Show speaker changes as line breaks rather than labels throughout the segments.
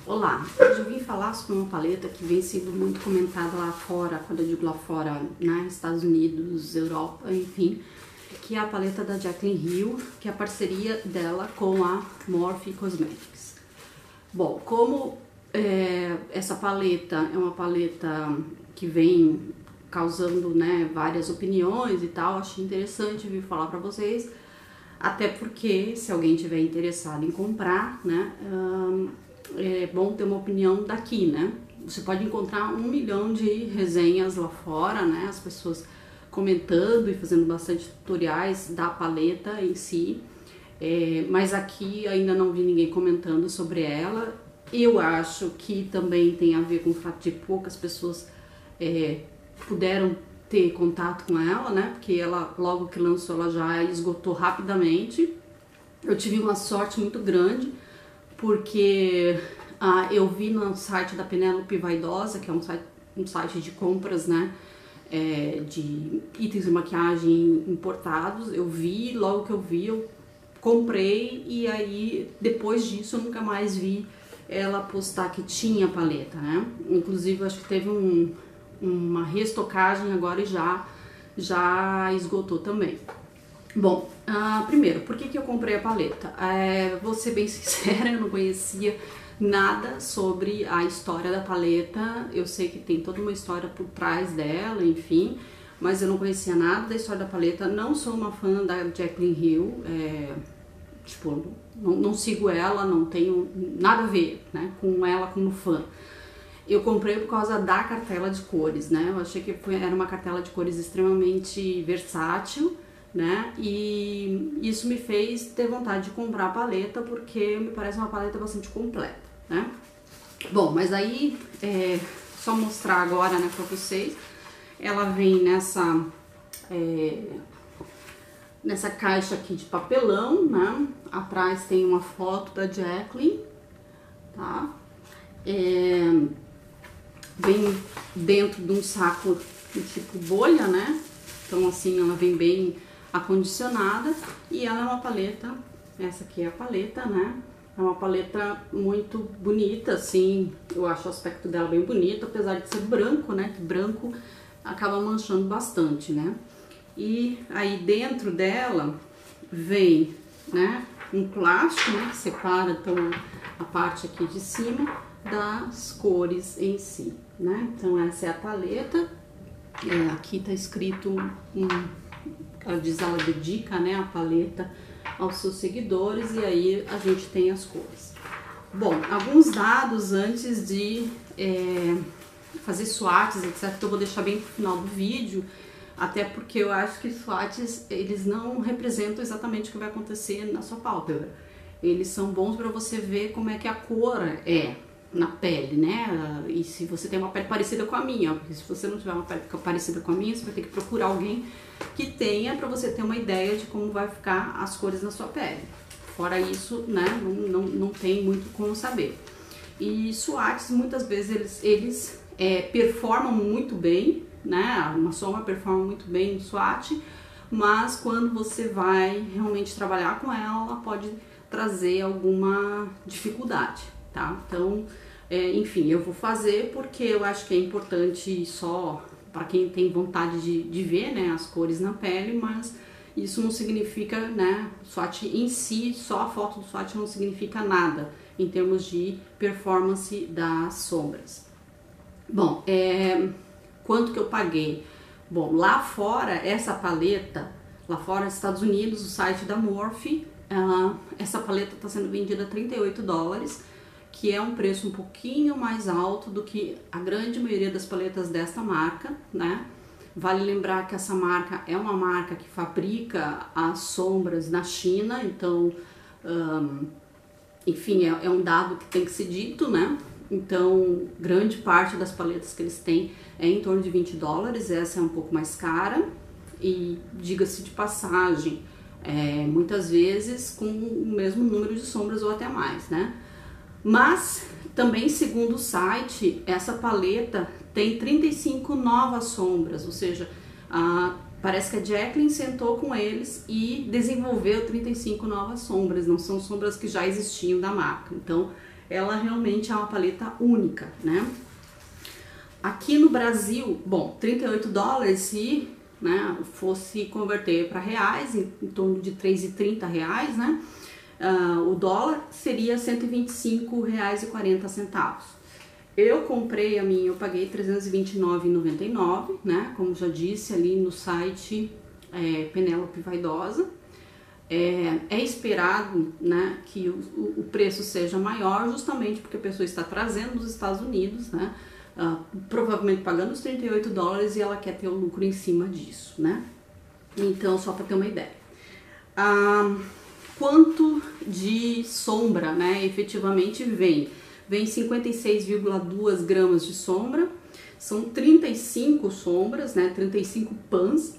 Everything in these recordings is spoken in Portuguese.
Olá, hoje eu vim falar sobre uma paleta que vem sendo muito comentada lá fora, quando eu digo lá fora, né, Estados Unidos, Europa, enfim, que é a paleta da Jaclyn Hill, que é a parceria dela com a Morphe Cosmetics. Bom, como essa paleta é uma paleta que vem causando, né, várias opiniões e tal, achei interessante vir falar pra vocês, até porque se alguém tiver interessado em comprar, né, é bom ter uma opinião daqui, né? Você pode encontrar 1 milhão de resenhas lá fora, né? As pessoas comentando e fazendo bastante tutoriais da paleta em si, mas aqui ainda não vi ninguém comentando sobre ela. Eu acho que também tem a ver com o fato de poucas pessoas puderam ter contato com ela, né? Porque ela, logo que lançou, ela já esgotou rapidamente. Eu tive uma sorte muito grande, porque eu vi no site da Penélope Vaidosa, que é um site de compras, né, de itens de maquiagem importados. Eu vi, logo que eu vi, eu comprei, e aí depois disso eu nunca mais vi ela postar que tinha paleta, né? Inclusive acho que teve uma restocagem agora e já esgotou também. Bom, primeiro, por que eu comprei a paleta? Vou ser bem sincera, eu não conhecia nada sobre a história da paleta. Eu sei que tem toda uma história por trás dela, enfim, mas eu não conhecia nada da história da paleta. Não sou uma fã da Jaclyn Hill, tipo, não sigo ela, não tenho nada a ver, né, com ela como fã. Eu comprei por causa da cartela de cores, né? Eu achei que era uma cartela de cores extremamente versátil, né? E isso me fez ter vontade de comprar a paleta, porque me parece uma paleta bastante completa, né? Bom, mas aí, só mostrar agora, né, pra vocês. Ela vem nessa caixa aqui de papelão, né? Atrás tem uma foto da Jaclyn, tá? Vem dentro de um saco de tipo bolha, né? Então assim, ela vem bem acondicionada, e ela é uma paleta, essa aqui é a paleta, né? É uma paleta muito bonita, assim, eu acho o aspecto dela bem bonito, apesar de ser branco, né? Que branco acaba manchando bastante, né? E aí dentro dela vem, né, um plástico, né, que separa então a parte aqui de cima das cores em si, né? Então essa é a paleta, aqui tá escrito ela dedica, né, a paleta aos seus seguidores, e aí a gente tem as cores. Bom, alguns dados antes de fazer swatches, etc, que eu vou deixar bem pro final do vídeo, até porque eu acho que swatches, eles não representam exatamente o que vai acontecer na sua pálpebra. Eles são bons para você ver como é que a cor é na pele, né? E se você tem uma pele parecida com a minha, porque se você não tiver uma pele parecida com a minha, você vai ter que procurar alguém que tenha, para você ter uma ideia de como vai ficar as cores na sua pele. Fora isso, né, não tem muito como saber. E swatches, muitas vezes eles performam muito bem, né? Uma sombra performa muito bem no swatch, mas quando você vai realmente trabalhar com ela pode trazer alguma dificuldade, tá? Então, enfim, eu vou fazer porque eu acho que é importante só para quem tem vontade de ver, né, as cores na pele, mas isso não significa, né, o swatch em si, só a foto do swatch não significa nada em termos de performance das sombras. Bom, quanto que eu paguei? Bom, lá fora, essa paleta, lá fora nos Estados Unidos, o site da Morphe, essa paleta está sendo vendida a $38, que é um preço um pouquinho mais alto do que a grande maioria das paletas desta marca, né? Vale lembrar que essa marca é uma marca que fabrica as sombras na China, então, enfim, é um dado que tem que ser dito, né? Então, grande parte das paletas que eles têm é em torno de $20, essa é um pouco mais cara, e diga-se de passagem, muitas vezes com o mesmo número de sombras ou até mais, né? Mas, também segundo o site, essa paleta tem 35 novas sombras, ou seja, parece que a Jaclyn sentou com eles e desenvolveu 35 novas sombras, não são sombras que já existiam da marca. Então, ela realmente é uma paleta única, né? Aqui no Brasil, bom, 38 dólares se, né, fosse converter para reais, em torno de R$3,30, né? O dólar seria R$125,40. Eu comprei a minha, eu paguei R$329,99, né? Como já disse ali no site Penélope Vaidosa. É esperado, né, que o preço seja maior, justamente porque a pessoa está trazendo dos Estados Unidos, né? Provavelmente pagando os 38 dólares e ela quer ter o lucro em cima disso, né? Então, só para ter uma ideia. Quanto de sombra, né, efetivamente vem 56,2 gramas de sombra, são 35 sombras, né, 35 pans,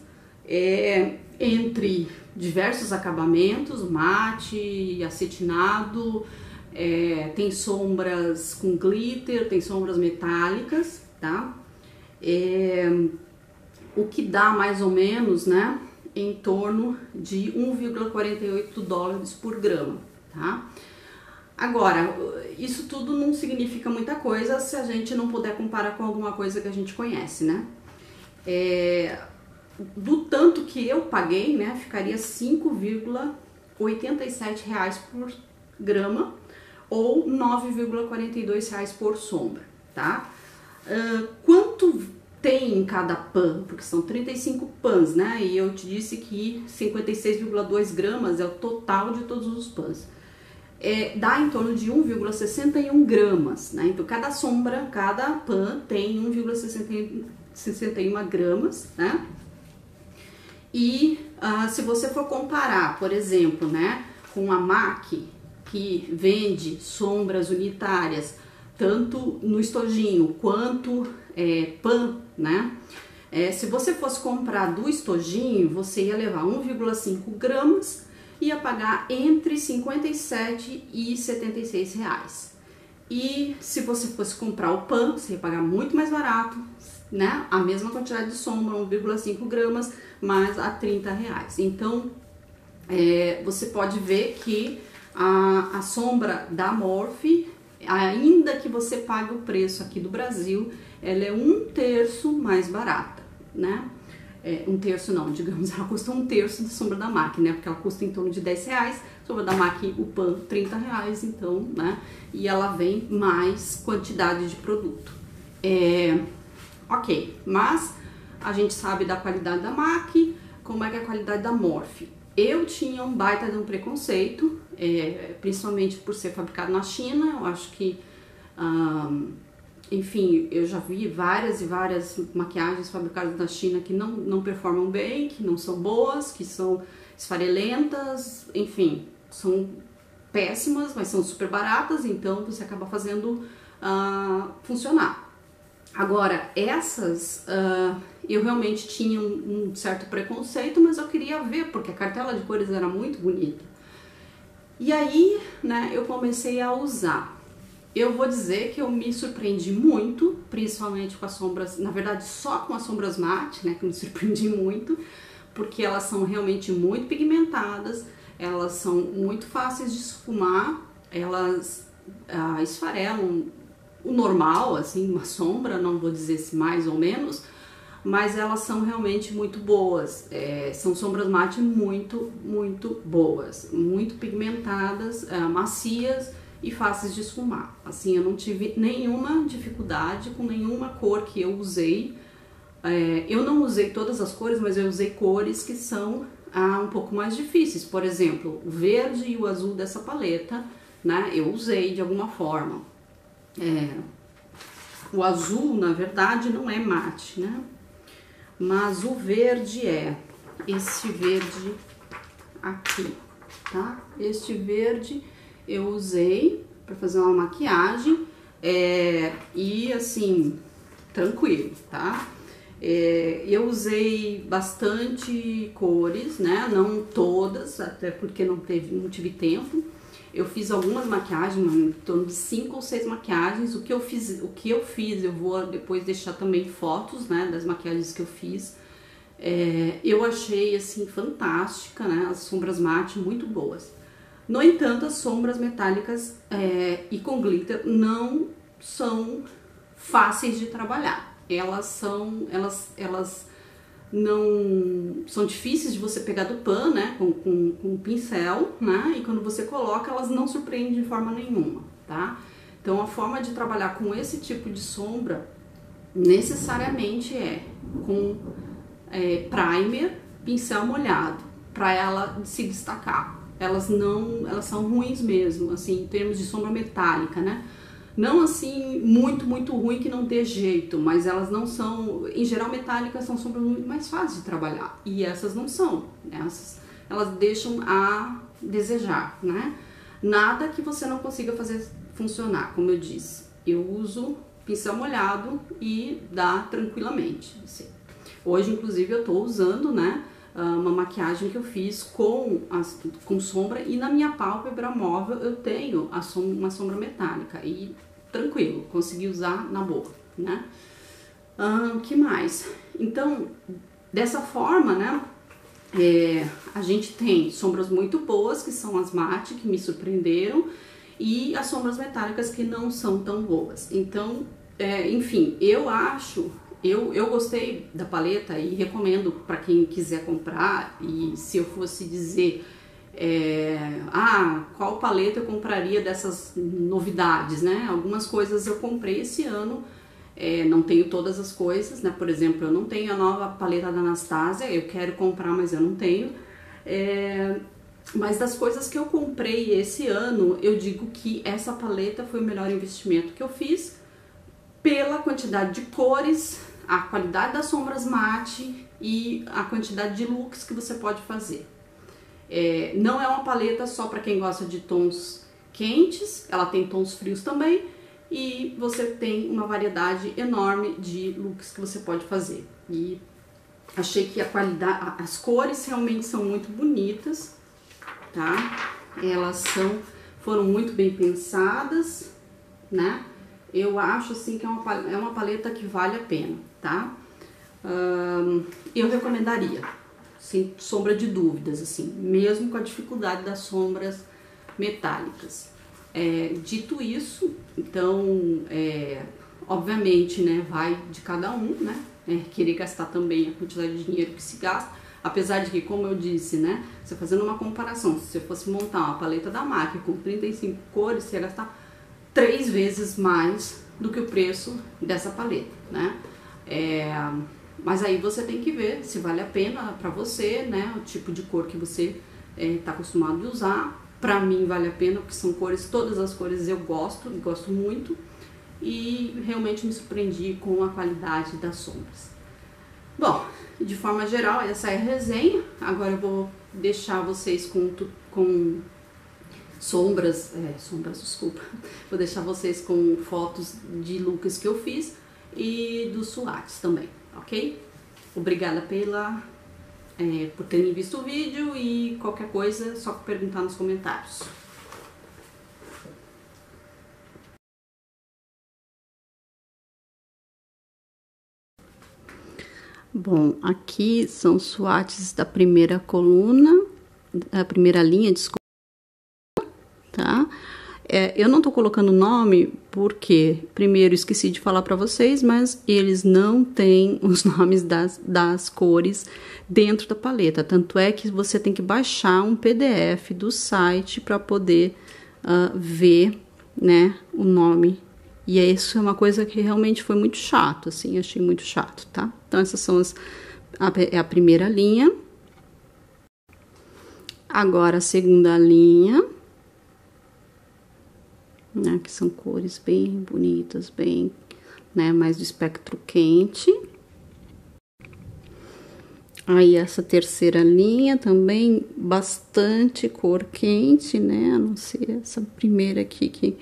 entre diversos acabamentos, mate, acetinado, tem sombras com glitter, tem sombras metálicas, tá? O que dá mais ou menos, né, em torno de 1,48 dólares por grama, tá? Agora, isso tudo não significa muita coisa se a gente não puder comparar com alguma coisa que a gente conhece, né? Do tanto que eu paguei, né, ficaria R$5,87 por grama ou R$9,42 por sombra, tá? Quanto tem em cada pan? Porque são 35 pans, né? E eu te disse que 56,2 gramas é o total de todos os pans. Dá em torno de 1,61 gramas, né? Então, cada sombra, cada pan tem 1,61 gramas, né? E se você for comparar, por exemplo, né, com a MAC, que vende sombras unitárias, tanto no estojinho quanto pan, né? Se você fosse comprar do estojinho, você ia levar 1,5 gramas e ia pagar entre R$57 e R$76. E se você fosse comprar o pan, você ia pagar muito mais barato, né? A mesma quantidade de sombra, 1,5 gramas, mas a R$30. Então, você pode ver que a sombra da Morphe, ainda que você pague o preço aqui do Brasil, ela é 1/3 mais barata, né? 1/3 não, digamos, ela custa 1/3 da sombra da MAC, né? Porque ela custa em torno de R$10, sombra da MAC, o pan, R$30, então, né? E ela vem mais quantidade de produto. Ok, mas a gente sabe da qualidade da MAC, como é que é a qualidade da Morphe. Eu tinha um baita de um preconceito, principalmente por ser fabricado na China. Eu acho que, enfim, eu já vi várias e várias maquiagens fabricadas na China que não performam bem, que não são boas, que são esfarelentas, enfim, são péssimas, mas são super baratas, então você acaba fazendo funcionar. Agora, essas, eu realmente tinha um certo preconceito, mas eu queria ver, porque a cartela de cores era muito bonita. E aí, né, eu comecei a usar. Eu vou dizer que eu me surpreendi muito, principalmente com as sombras, na verdade só com as sombras mate, né, que eu me surpreendi muito, porque elas são realmente muito pigmentadas, elas são muito fáceis de esfumar, elas esfarelam o normal, assim, uma sombra, não vou dizer se mais ou menos, mas elas são realmente muito boas. São sombras mate muito, muito boas, muito pigmentadas, macias e fáceis de esfumar. Assim, eu não tive nenhuma dificuldade com nenhuma cor que eu usei. Eu não usei todas as cores, mas eu usei cores que são um pouco mais difíceis. Por exemplo, o verde e o azul dessa paleta, né, eu usei de alguma forma. O azul, na verdade, não é mate, né? Mas o verde este verde aqui, tá? Este verde eu usei para fazer uma maquiagem e assim, tranquilo, tá? Eu usei bastante cores, né? Não todas, até porque não tive tempo. Eu fiz algumas maquiagens, em torno de 5 ou 6 maquiagens. O que eu fiz, eu vou depois deixar também fotos, né, das maquiagens que eu fiz. Eu achei assim fantástica, né? As sombras mate muito boas. No entanto, as sombras metálicas e com glitter não são fáceis de trabalhar. Elas não são difíceis de você pegar do pan, né, com um pincel, né, e quando você coloca, elas não surpreendem de forma nenhuma, tá? Então, a forma de trabalhar com esse tipo de sombra necessariamente é com primer, pincel molhado, para ela se destacar. Elas são ruins mesmo, assim, em termos de sombra metálica, né? Não assim, muito ruim que não dê jeito, mas elas não são, em geral, metálicas são sombras muito mais fáceis de trabalhar. E essas não são, elas deixam a desejar, né? Nada que você não consiga fazer funcionar, como eu disse. Eu uso pincel molhado e dá tranquilamente, assim. Hoje, inclusive, eu tô usando, né, uma maquiagem que eu fiz com sombra, e na minha pálpebra móvel eu tenho uma sombra metálica e tranquilo, consegui usar na boa, né? O que mais? Então, dessa forma, né, a gente tem sombras muito boas, que são as mate, que me surpreenderam, e as sombras metálicas que não são tão boas. Então, enfim, eu gostei da paleta e recomendo para quem quiser comprar. E se eu fosse dizer qual paleta eu compraria dessas novidades, né? Algumas coisas eu comprei esse ano, não tenho todas as coisas, né? Por exemplo, eu não tenho a nova paleta da Anastasia, eu quero comprar, mas eu não tenho. Mas das coisas que eu comprei esse ano, eu digo que essa paleta foi o melhor investimento que eu fiz, pela quantidade de cores, a qualidade das sombras mate e a quantidade de looks que você pode fazer. Não é uma paleta só para quem gosta de tons quentes, ela tem tons frios também, e você tem uma variedade enorme de looks que você pode fazer. E achei que a qualidade, as cores realmente são muito bonitas, tá? Elas foram muito bem pensadas, né? Eu acho assim que é uma paleta que vale a pena, tá? Eu recomendaria, sem sombra de dúvidas, assim, mesmo com a dificuldade das sombras metálicas. Dito isso, então, obviamente, né, vai de cada um, né? Querer gastar também a quantidade de dinheiro que se gasta, apesar de que, como eu disse, né, você fazendo uma comparação, se você fosse montar uma paleta da MAC com 35 cores, você ia gastar 3 vezes mais do que o preço dessa paleta, né? Mas aí você tem que ver se vale a pena pra você, né? O tipo de cor que você tá acostumado a usar. Pra mim vale a pena, porque são cores, todas as cores eu gosto muito. E realmente me surpreendi com a qualidade das sombras. Bom, de forma geral, essa é a resenha. Agora eu vou deixar vocês com sombras, desculpa. Vou deixar vocês com fotos de looks que eu fiz e dos swatches também, ok? Obrigada por terem visto o vídeo, e qualquer coisa é só perguntar nos comentários. Bom, aqui são swatches da primeira coluna, da primeira linha, desculpa, tá? Eu não tô colocando nome porque, primeiro, esqueci de falar para vocês, mas eles não têm os nomes das cores dentro da paleta. Tanto é que você tem que baixar um PDF do site para poder ver, né, o nome. E isso é uma coisa que realmente foi muito chato, assim, achei muito chato, tá? Então, essas são a primeira linha. Agora, a segunda linha, né, que são cores bem bonitas, bem, né, mais do espectro quente. Aí, essa terceira linha também, bastante cor quente, né, a não ser essa primeira aqui, que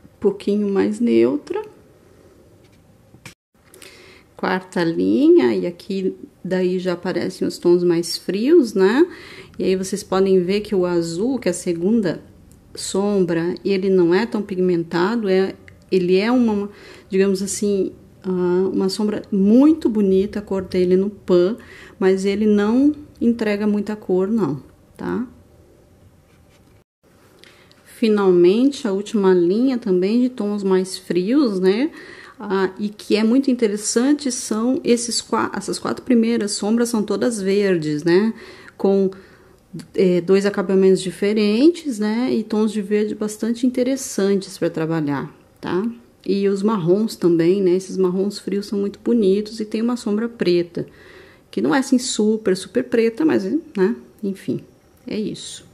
um pouquinho mais neutra. Quarta linha, e aqui daí já aparecem os tons mais frios, né? E aí vocês podem ver que o azul, que é a segunda sombra, ele não é tão pigmentado, ele é uma, digamos assim, uma sombra muito bonita, a cor dele no pan, mas ele não entrega muita cor, não, tá? finalmente a última linha também de tons mais frios, né? E que é muito interessante são essas 4 primeiras sombras são todas verdes, né? Com 2 acabamentos diferentes, né? E tons de verde bastante interessantes para trabalhar, tá? E os marrons também, né? Esses marrons frios são muito bonitos e tem uma sombra preta, que não é assim super preta, mas, né? Enfim, é isso.